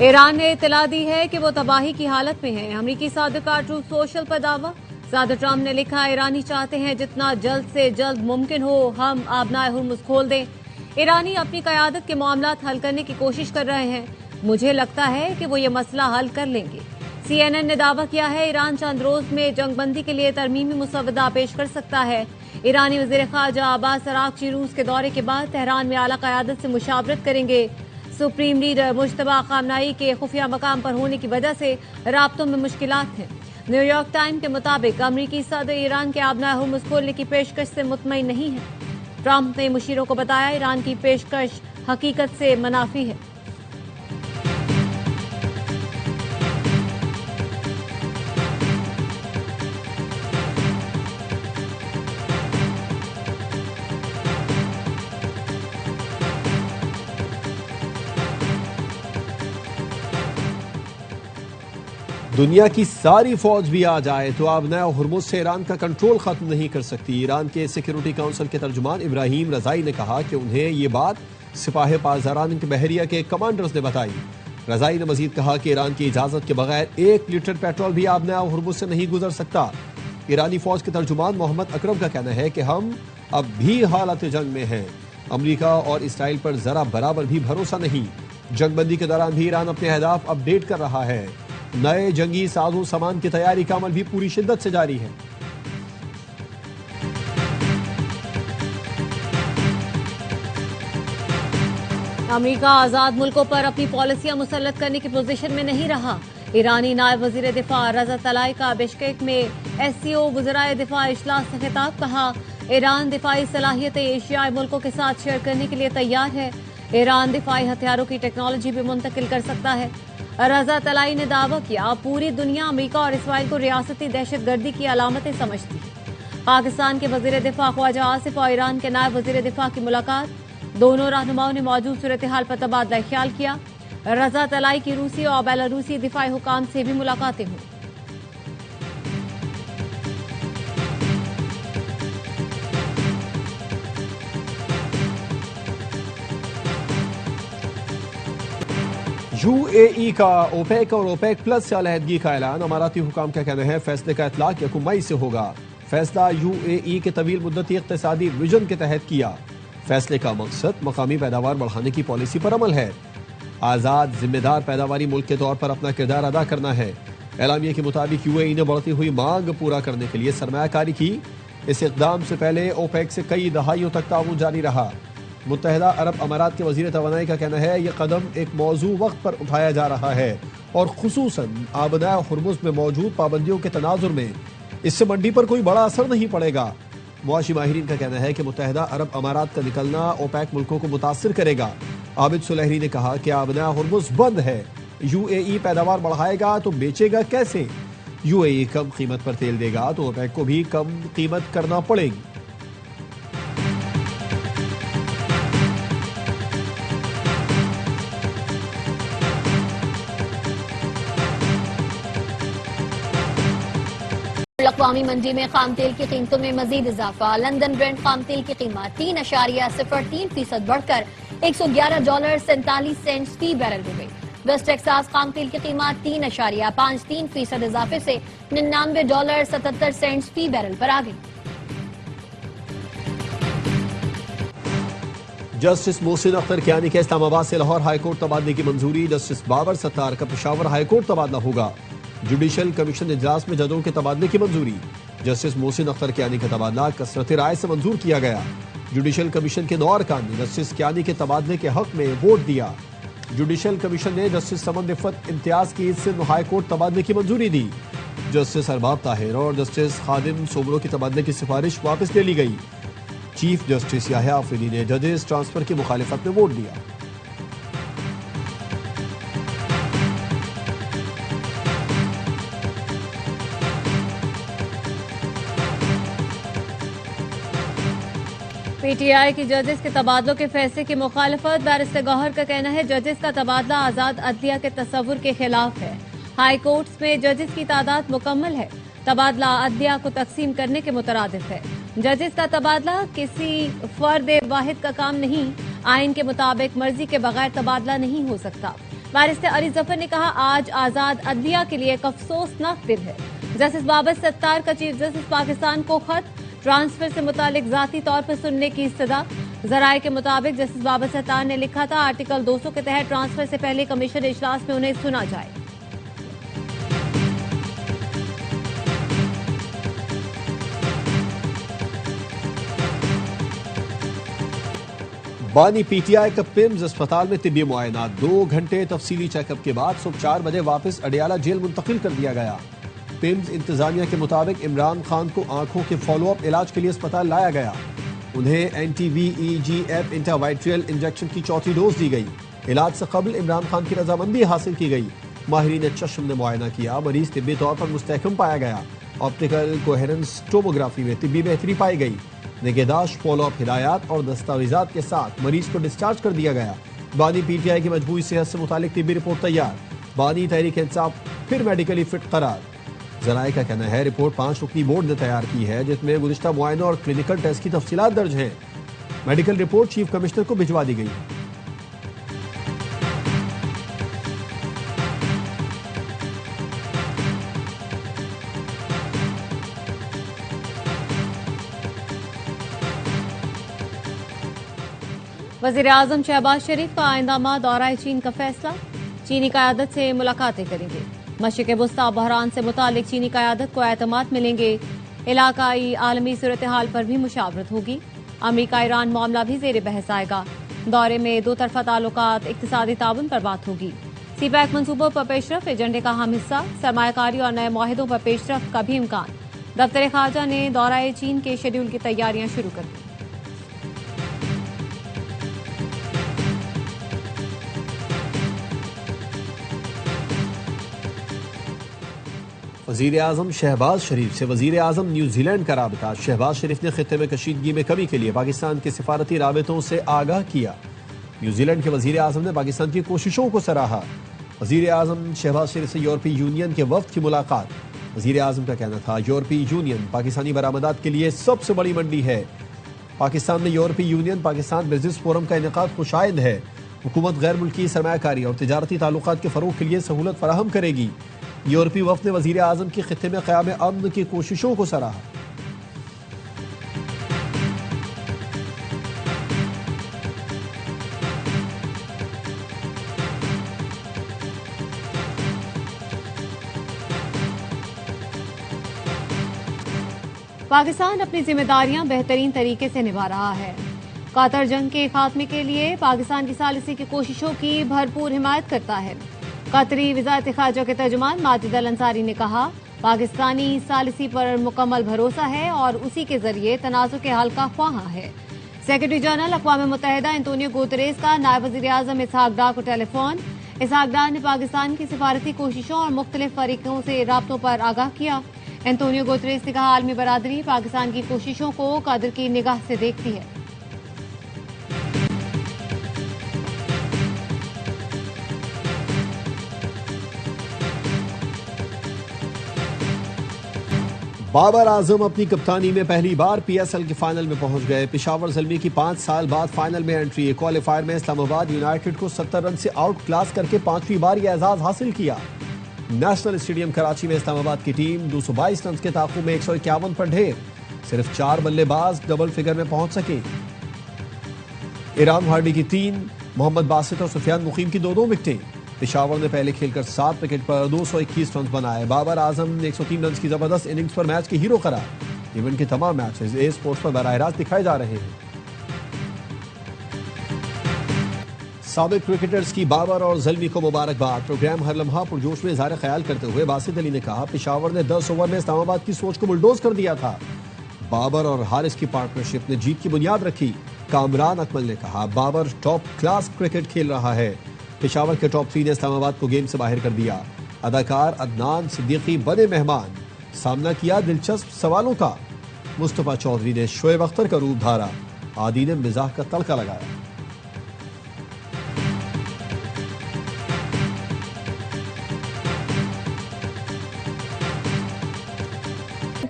Iran ने इतला दी है कि वो तबाही की हालत में है। अमरीकी सदर का ट्रूथ सोशल पर दावा। सदर ट्रंप ने लिखा, ईरानी चाहते हैं जितना जल्द से जल्द मुमकिन हो हम आबनाए हुर्मुज खोल दें। ईरानी अपनी कयादत के मामलात हल करने की कोशिश कर रहे हैं। मुझे लगता है कि वो ये मसला हल कर लेंगे। CNN ने दावा किया है, ईरान चंद रोज में जंगबंदी के लिए तरमीमी मुसवदा पेश कर सकता है। ईरानी वजीर खारजा अब्बास अरागची रूस के दौरे के बाद तेहरान में आला कयादत से मुशावरत करेंगे। सुप्रीम लीडर मुश्तबा खामनाई के खुफिया मकाम पर होने की वजह से राब्तों में मुश्किलात हैं। न्यूयॉर्क टाइम के मुताबिक अमरीकी सदर ईरान के आबनाए हुर्मुज खोलने की पेशकश से मुतमईन नहीं है। ट्रंप ने मुशीरों को बताया, ईरान की पेशकश हकीकत से मुनाफी है। दुनिया की सारी फौज भी आ जाए तो आबनाए हुर्मुज से ईरान का कंट्रोल खत्म नहीं कर सकती। ईरान के सिक्योरिटी काउंसिल के तर्जुमान इब्राहिम रजाई ने कहा कि उन्हें ये बात सिपाही पासदारान के बहरिया के कमांडर्स ने बताई। रजाई ने मजीद कहा कि ईरान की इजाजत के बगैर 1 लीटर पेट्रोल भी आबनाए हुर्मुज से नहीं गुजर सकता। ईरानी फौज के तर्जुमान मोहम्मद अकरम का कहना है कि हम अब भी हालत जंग में हैं। अमरीका और इसराइल पर जरा बराबर भी भरोसा नहीं। जंगबंदी के दौरान भी ईरान अपने अहदाफ अपडेट कर रहा है। नए जंगी साजो सामान की तैयारी का अमल भी पूरी शिद्दत से जारी है। अमेरिका आजाद मुल्कों पर अपनी पॉलिसियां मुसल्लत करने की पोजीशन में नहीं रहा। ईरानी नायब वजीर दिफा रजा तलाई का बिश्केक में SCO वज़राए दिफा इजलास से खिताब। कहा, ईरान दिफाई सलाहियतें एशियाई मुल्कों के साथ शेयर करने के लिए तैयार है। ईरान दिफाई हथियारों की टेक्नोलॉजी भी मुंतकिल कर सकता है। रजा तलाई ने दावा किया, पूरी दुनिया अमेरिका और इसराइल को रियासती दहशतगर्दी की अलामतें समझती है। पाकिस्तान के वजीर दिफा ख्वाजा आसिफ और ईरान के नायब वजीर दिफा की मुलाकात। दोनों रहनुमाओं ने मौजूद सूरत हाल पर तबादला ख्याल किया। रजा तलाई की रूसी और बेलारूसी दिफाई हुकाम से भी मुलाकातें हुई। UAE का ओपेक और ओपेक प्लस से अलहदगी का ऐलान। अमाराती हुकाम का कहना है, फैसले का इतलाक 1 मई से होगा। फैसला UAE के तवील मुद्दती इक्तिसादी विजन के तहत किया। फैसले का मकसद मकामी पैदावार बढ़ाने की पॉलिसी पर अमल है। आजाद जिम्मेदार पैदावारी मुल्क के तौर पर अपना किरदार अदा करना है। एलामिया के मुताबिक UAE ने बढ़ती हुई मांग पूरा करने के लिए सरमायाकारी की। इस इकदाम से पहले ओपेक से कई दहाइयों तक ताउन जारी रहा। मुत्तहिदा अरब अमारात के वजीर तवानाई का कहना है, यह कदम एक मौजू वक्त पर उठाया जा रहा है और खुसूसन आबनाए हुर्मुज में मौजूद पाबंदियों के तनाजुर में इससे मंडी पर कोई बड़ा असर नहीं पड़ेगा। मुआशी माहिरीन का कहना है कि मुत्तहिदा अरब अमारात का निकलना ओपेक मुल्कों को मुतासिर करेगा। आबिद सुलहरी ने कहा कि आबनाए हुर्मुज बंद है, UAE पैदावार बढ़ाएगा तो बेचेगा कैसे? UAE कम कीमत पर तेल देगा तो ओपेक को भी कम कीमत करना पड़ेगी। अक़वामी मंडी में खाम तेल की कीमतों में मजीद इजाफा। लंदन ब्रेंट खाम तेल की कीमत 3.03% बढ़कर $111.47 फी बैरल हो गई। वेस्ट टेक्सास खाम तेल की कीमत 3.53% इजाफे से $99.77 फी बैरल पर आ गई। जस्टिस मोहसिन अख्तर कियानी के इस्लामाबाद से लाहौर हाईकोर्ट तबादले की मंजूरी। जस्टिस बाबर सत्तार का पेशावर हाईकोर्ट तबादला होगा। जुडिशल कमीशन इजलास में जजों के तबादले की मंजूरी। जस्टिस मोहसिन अख्तर कियानी का तबादला कसरत राय से मंजूर किया गया। जुडिशल कमीशन के 9 अरकान ने जस्टिस कियानी के तबादले के हक में वोट दिया। जुडिशल कमीशन ने जस्टिस समन रिफत इम्तियाज की सिंध हाईकोर्ट तबादले की मंजूरी दी। जस्टिस अरबाब ताहिर और जस्टिस खादिम सोमरो की तबादले की सिफारिश वापस ले ली गई। चीफ जस्टिस याह्या आफरीदी ने जजेस ट्रांसफर की मुखालिफत में वोट दिया। PTI की जजेस के तबादलों के फैसले की मुखालफत। बैरिस्टर गौहर का कहना है, जजेस का तबादला आजाद अदलिया के तस्वुर के खिलाफ है। हाई कोर्ट्स में जजेस की तादाद मुकम्मल है। तबादला अदलिया को तकसीम करने के मुतरादिफ है। जजेस का तबादला किसी फर्द वाहिद का काम नहीं। आइन के मुताबिक मर्जी के बगैर तबादला नहीं हो सकता। बैरिस्टर अली जफर ने कहा, आज आजाद अदलिया के लिए एक अफसोसनाक दिन है। जस्टिस बाबर सत्तार का चीफ जस्टिस पाकिस्तान को खत, ट्रांसफर से मुतालिक जाती तौर पर सुनने की इस्तदा। जराये के मुताबिक जस्टिस बाबर सत्तार ने लिखा था, आर्टिकल 200 के तहत ट्रांसफर से पहले कमीशन इजलास में उन्हें सुना जाए। बानी पीटीआई का पिम्स अस्पताल में तिब्बी मुआयना, 2 घंटे तफसीली चेकअप के बाद सुबह 4 बजे वापस अडियाला जेल मुंतकिल कर दिया गया। पिम्स इंतजामिया के मुताबिक इमरान खान को आंखों के फॉलोअप इलाज के लिए अस्पताल लाया गया। उन्हें एंटी-VEGF इंट्रावाइट्रियल इंजेक्शन की 4थी डोज दी गई। इलाज से कबल इमरान खान की रजामंदी हासिल की गई। माहिरीन चश्म ने मुआयना किया, मरीज तिब्बी तौर पर मुस्तहकम पाया गया। ऑप्टिकल कोहेरेंस टोमोग्राफी में तिब्बी बेहतरी पाई गई। निगहदाश्त, फॉलोअप हिदायत और दस्तावेजात के साथ मरीज को डिस्चार्ज कर दिया गया। बानी पीटीआई की मजबूरी सेहत से मुतालिक तिब्बी रिपोर्ट तैयार। बानी तहरीक इंसाफ फिर मेडिकली फिट करार। जराये का कहना है, रिपोर्ट 5 रुकनी बोर्ड ने तैयार की है, जिसमें गुज़िश्ता मुआयना और क्लिनिकल टेस्ट की तफसीलात दर्ज हैं। मेडिकल रिपोर्ट चीफ कमिश्नर को भिजवा दी गई है। वज़ीर आज़म शहबाज शरीफ का आइंदा माह दौरा चीन का फैसला। चीनी क़यादत से मुलाकातें करेंगे। मशरिक़ वुस्ता बहरान से मुतालिक चीनी क़यादत को एतमाद मिलेंगे। इलाकाई आलमी सूरत हाल पर भी मुशावरत होगी। अमरीका ईरान मामला भी ज़ेर बहस आएगा। दौरे में 2 तरफ़ा ताल्लुकात, इक़्तिसादी ताउन पर बात होगी। सीपैक मंसूबों पर पेशरफ एजेंडे का अहम हिस्सा। सरमायाकारी और नए मुआहिदों पर पेशरफ का भी इम्कान। दफ्तर ख़ारजा ने दौरा चीन के शेड्यूल की तैयारियां शुरू कर दी। वज़ीर आज़म शहबाज शरीफ से वज़ीर आज़म न्यूजीलैंड का राबता। शहबाज शरीफ ने खित्ते में कशीदगी में कमी के लिए पाकिस्तान के सिफारती राबतों से आगाह किया। न्यूजीलैंड के वज़ीर आज़म ने पाकिस्तान की कोशिशों को सराहा। वज़ीर आज़म शहबाज शरीफ से यूरोपीय यूनियन के वफ़द की मुलाकात। वज़ीर आज़म का कहना था, यूरोपीय यूनियन पाकिस्तानी बरामदात के लिए सबसे बड़ी मंडी है। पाकिस्तान में यूरोपीय यूनियन पाकिस्तान बिजनेस फोरम का इनेकाद खुशाइंद है। हुकूमत गैर मुल्की सरमायाकारी और तिजारती ताल्लुकात के फ़रोग़ के लिए सहूलत फराहम करेगी। यूरोपीय वफ़द ने वज़ीर आज़म की खित्ते में क़याम अमन की कोशिशों को सराहा। पाकिस्तान अपनी जिम्मेदारियां बेहतरीन तरीके से निभा रहा है। कतर जंग के खात्मे के लिए पाकिस्तान की सालिसी की कोशिशों की भरपूर हिमायत करता है। कतरी वज़ारत ख़ारजा के तर्जुमान माजिद अल अंसारी ने कहा, पाकिस्तानी सालिसी पर मुकम्मल भरोसा है और उसी के जरिए तनाज़ुर के हल का ख्वाहां है। सेक्रेटरी जनरल अक़वाम मुत्तहिदा एंटोनियो गुतेरेस का नायब वज़ीर आज़म इसहाक डार को टेलीफोन। इसहाक डार ने पाकिस्तान की सिफारती कोशिशों और मुख्तलिफ फरीकों से राब्तों पर आगाह किया। एंटोनियो गुतेरेस ने कहा, आलमी बरादरी पाकिस्तान की कोशिशों को कदर की निगाह से देखती है। बाबर आजम अपनी कप्तानी में पहली बार PSL के फाइनल में पहुंच गए। पेशावर ज़ल्मी की 5 साल बाद फाइनल में एंट्री। क्वालिफायर में इस्लामाबाद यूनाइटेड को 70 रन से आउट क्लास करके 5वीं बार यह एजाज हासिल किया। नेशनल स्टेडियम कराची में इस्लामाबाद की टीम 222 रन के ताक़ुब में 151 पर ढेर। सिर्फ 4 बल्लेबाज डबल फिगर में पहुंच सके। इराम हार्डी की 3, मोहम्मद बासित और सुफियान मुकीम की 2-2 विकेटें। पेशावर ने पहले खेलकर 7 विकेट पर 221 रन बनाए। बाबर आजम ने 103 रन की जबरदस्त इनिंग्स पर मैच के हीरो करार। इवेंट के तमाम मैचेस ए स्पोर्ट्स पर बराह रास्त दिखाए जा रहे हैं। साबिक क्रिकेटर्स की बाबर और ज़ल्मी को मुबारकबाद। प्रोग्राम हर लम्हा पुरजोश में इज़हार ख्याल करते हुए बासित अली ने कहा, पेशावर ने 10 ओवर में इस्लामाबाद की सोच को बुलडोज कर दिया था। बाबर और हारिस की पार्टनरशिप ने जीत की बुनियाद रखी। कामरान अकमल ने कहा, बाबर टॉप क्लास क्रिकेट खेल रहा है। पेशावर के टॉप 3 ने इस्लामाबाद को गेम से बाहर कर दिया। अदाकार अदनान सिद्दीकी बने मेहमान। सामना किया दिलचस्प सवालों का। मुस्तफा चौधरी ने शोएब अख्तर का रूप धारा। आदि ने मिजाह का तड़का लगाया।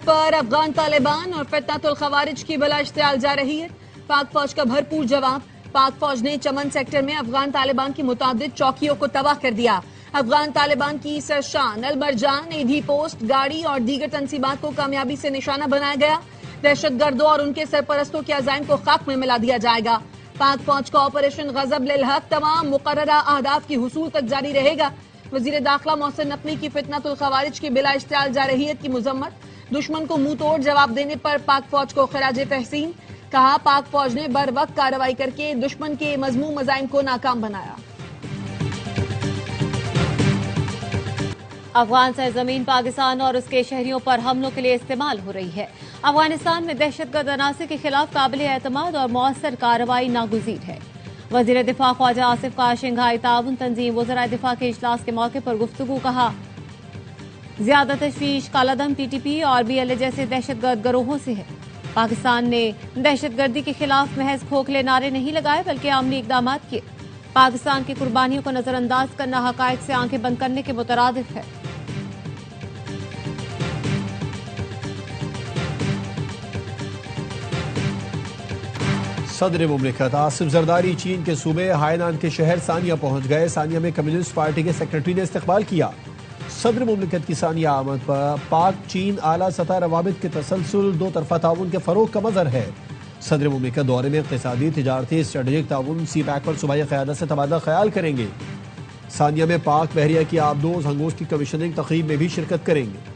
पर अफगान तालिबान और फितनतुल खवारिज की बला इश्तियाल जा रही है। पाक फौज का भरपूर जवाब। पाक फौज ने चमन सेक्टर में अफगान तालिबान की मुताबिद चौकियों को तबाह कर दिया। अफगान तालिबान की सरशान, अलमरजान, ईधी पोस्ट, गाड़ी और दीगर तंसीबात को कामयाबी से निशाना बनाया गया। दहशतगर्दों और उनके सरपरस्तों के अज़ाइम को खाक में मिला दिया जाएगा। पाक फौज का ऑपरेशन गजब लिल हक तमाम मुकर्ररा अहदाफ की हुसूल तक जारी रहेगा। वजीर दाखिला मोहसिन नकवी की फितनतुल खवारिज की बिला इश्तियाल जारहियत की मुजम्मत, दुश्मन को मुंह तोड़ जवाब देने पर पाक फौज को खिराज तहसीन। कहा, पाक फौज ने बर वक्त कार्रवाई करके दुश्मन के मजमूम मज़ाइम को नाकाम बनाया। अफगान सरजमीन पाकिस्तान और उसके शहरियों पर हमलों के लिए इस्तेमाल हो रही है। अफगानिस्तान में दहशतगर्द अनासर के खिलाफ काबिल एतमाद और मौसर कार्रवाई नागुज़ीर है। वज़ीर दिफा ख्वाजा आसिफ का शंघाई ताउन तंजीम वज़राए दिफा के इजलास के मौके पर गुफ्तगू। कहा, ज्यादा तशवीश कालादम PTP और BLA जैसे दहशतगर्द गिरोहों से है। पाकिस्तान ने दहशतगर्दी के खिलाफ महज खोखले नारे नहीं लगाए बल्कि अमली इकदाम किए। पाकिस्तान की कुर्बानियों को नजरअंदाज करना हकायक से आंखें बंद करने के मुतरादिफ है। सदर मुमलिकत आसिफ जरदारी चीन के सूबे हायनान के शहर सानिया पहुंच गए। सानिया में कम्युनिस्ट पार्टी के सेक्रेटरी ने इस्तकबाल किया। सदर मुमलिकत की सानिया आमद पर पाक चीन आला सतह रवाबित के तसलसल दो तरफा ताउन के फरोग का मजहर है। सदर मुमलिकत दौरे में इक़्तिसादी, तिजारती, स्ट्रेटेजिक ताउन, CPEC पर सूबाई क़यादत से तबादला ख्याल करेंगे। सानिया में पाक बहरिया की आबदोज हंगोज की कमीशनिंग तक़रीब में भी शिरकत करेंगे।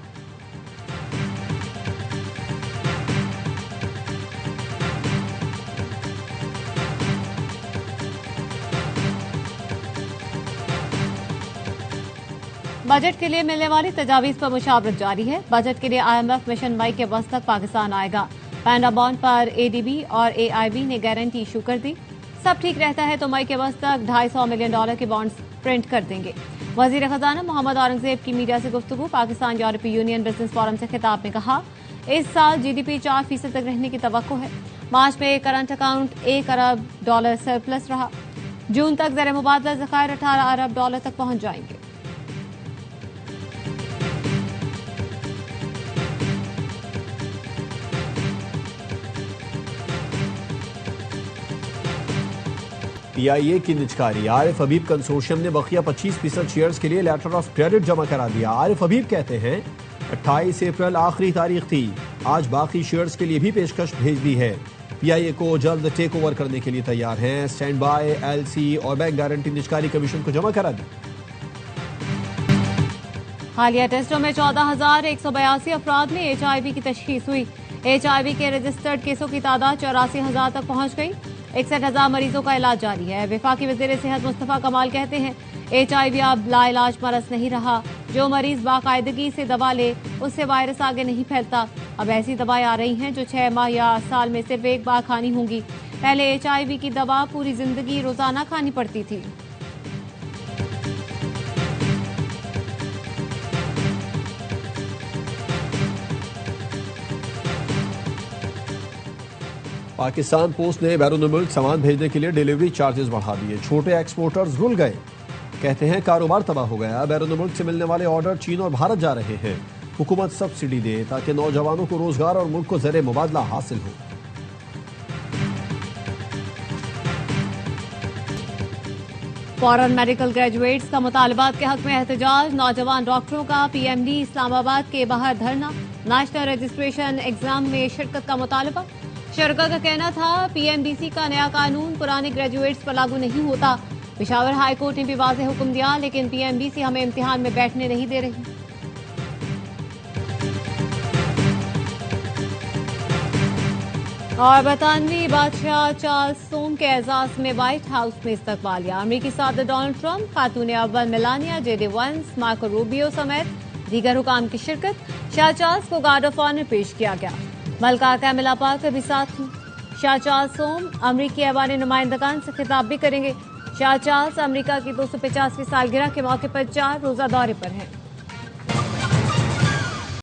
बजट के लिए मिलने वाली तजावीज पर मुशावरत जारी है। बजट के लिए IMF मिशन मई के वस्त तक पाकिस्तान आएगा। पैंडा बॉन्ड पर ADB और AIB ने गारंटी इशू कर दी। सब ठीक रहता है तो मई के वस्त तक $250 मिलियन के बॉन्ड्स प्रिंट कर देंगे। वजीर खजाना मोहम्मद औरंगजेब की मीडिया से गुफ्तगू। पाकिस्तान यूरोपीय यूनियन बिजनेस फोरम से खिताब में कहा, इस साल GDP 4% तक रहने की तवक्को है। मार्च में करंट अकाउंट $1 अरब सरप्लस रहा। जून तक ज़र मुबादला ज़खायर $18 अरब तक पहुंच जाएंगे। PIA की निचकारी। आरिफ हबीब कंसोर्शियम ने बकिया 25% शेयर्स के लिए लेटर ऑफ क्रेडिट जमा करा दिया। आरिफ हबीब कहते हैं 28 अप्रैल आखिरी तारीख थी, आज बाकी शेयर्स के लिए भी पेशकश भेज दी है। PIA को जल्द टेक ओवर करने के लिए तैयार हैं। स्टैंड बाय, LC और बैंक गारंटी निचकारी कमीशन को जमा करा दी। हालिया टेस्टों में 14,182 अफराद में HIV की तशखीस हुई। HIV के रजिस्टर्ड केसों की तादाद 84,000 तक पहुंच गई। 61,000 मरीजों का इलाज जारी है। वफाकी वज़ीर सेहत मुस्तफ़ा कमाल कहते हैं, HIV अब लाइलाज मरज नहीं रहा। जो मरीज बाकायदगी से दवा ले उससे वायरस आगे नहीं फैलता। अब ऐसी दवाएं आ रही हैं जो 6 माह या साल में सिर्फ एक बार खानी होंगी। पहले HIV की दवा पूरी जिंदगी रोजाना खानी पड़ती थी। पाकिस्तान पोस्ट ने बैरून मुल्क सामान भेजने के लिए डिलीवरी चार्जेस बढ़ा दिए। छोटे एक्सपोर्टर्स रुल गए। कहते हैं कारोबार तबाह हो गया। बैरून मुल्क से मिलने वाले ऑर्डर चीन और भारत जा रहे हैं। हुकूमत सब्सिडी दे ताकि नौजवानों को रोजगार और मुल्क को ज़र मुबादला हासिल हो। फॉरेन मेडिकल ग्रेजुएट्स का मुतालबात के हक में एहतजाज। नौजवान डॉक्टरों का PMD इस्लामाबाद के बाहर धरना। नेशनल रजिस्ट्रेशन एग्जाम में शिरकत का मुतालबा। शरका का कहना था, PMDC का नया कानून पुराने ग्रेजुएट्स पर लागू नहीं होता। पेशावर हाई कोर्ट ने भी वाज़ेह हुक्म दिया, लेकिन PMDC हमें इम्तिहान में बैठने नहीं दे रही। और बरतानवी बादशाह चार्ल्स सोम के एजाज में व्हाइट हाउस में इस्तकबालिया। अमरीकी सदर डोनाल्ड ट्रंप, खातून अव्वल मेलानिया, JD वांस, मार्को रूबियो समेत दीगर हुकाम की शिरकत। शाह चार्ल्स को गार्ड ऑफ ऑनर पेश किया गया। मलका कैमिला पार्कर भी साथ थी। शाह चार्ल्स सोम अमरीकी ऐवान नुमाइंदगान से खिताब भी करेंगे। शाह चार्ल्स अमरीका की 250वीं सालगिरह के मौके पर 4 रोजा दौरे पर हैं।